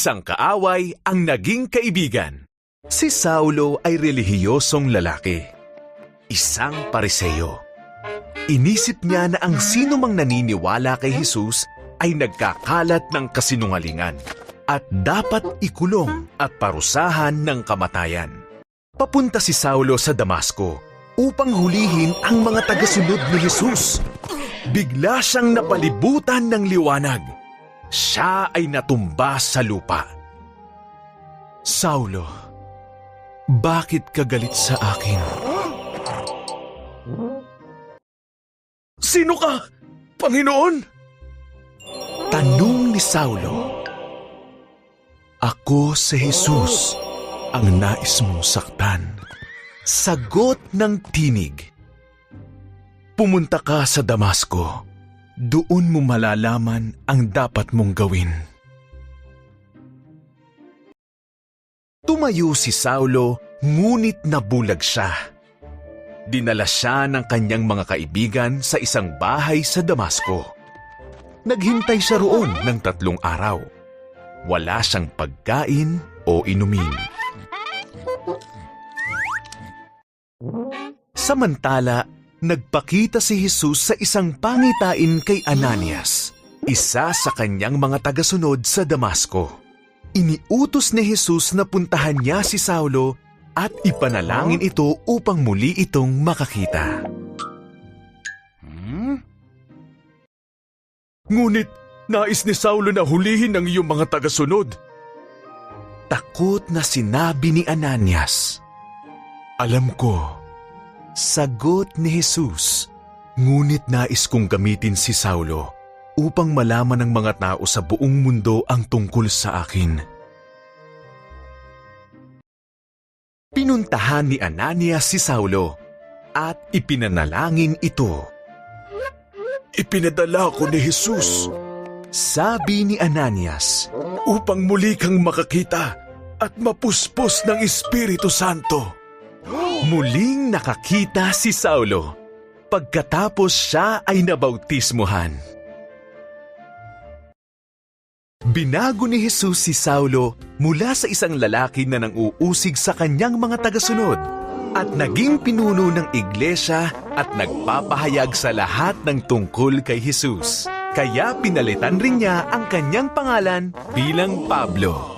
Isang kaaway ang naging kaibigan. Si Saulo ay relihiyosong lalaki. Isang Pariseo. Inisip niya na ang sino mang naniniwala kay Jesus ay nagkakalat ng kasinungalingan at dapat ikulong at parusahan ng kamatayan. Papunta si Saulo sa Damasco upang hulihin ang mga tagasunod ni Jesus. Bigla siyang napalibutan ng liwanag. Siya ay natumba sa lupa. Saulo, bakit ka galit sa akin? Sino ka, Panginoon? Tanong ni Saulo. Ako si Jesus, ang nais mong saktan. Sagot ng tinig. Pumunta ka sa Damasco. Doon mo malalaman ang dapat mong gawin. Tumayo si Saulo, ngunit nabulag siya. Dinala siya ng kanyang mga kaibigan sa isang bahay sa Damasco. Naghintay siya roon ng 3 araw. Wala siyang pagkain o inumin. Samantala, nagpakita si Jesus sa isang pangitain kay Ananias, isa sa kanyang mga tagasunod sa Damasco. Iniutos ni Jesus na puntahan niya si Saulo at ipanalangin ito upang muli itong makakita. Ngunit, nais ni Saulo na hulihin ang iyong mga tagasunod. Takot na sinabi ni Ananias. Alam ko, sagot ni Jesus, ngunit nais kong gamitin si Saulo upang malaman ng mga tao sa buong mundo ang tungkol sa akin. Pinuntahan ni Ananias si Saulo at ipinanalangin ito. Ipinadala ko ni Jesus, sabi ni Ananias, upang muli kang makakita at mapuspos ng Espiritu Santo. Muling nakakita si Saulo. Pagkatapos siya ay nabautismuhan. Binago ni Jesus si Saulo mula sa isang lalaki na nang-uusig sa kanyang mga tagasunod at naging pinuno ng iglesia at nagpapahayag sa lahat ng tungkol kay Jesus. Kaya pinalitan rin niya ang kanyang pangalan bilang Pablo.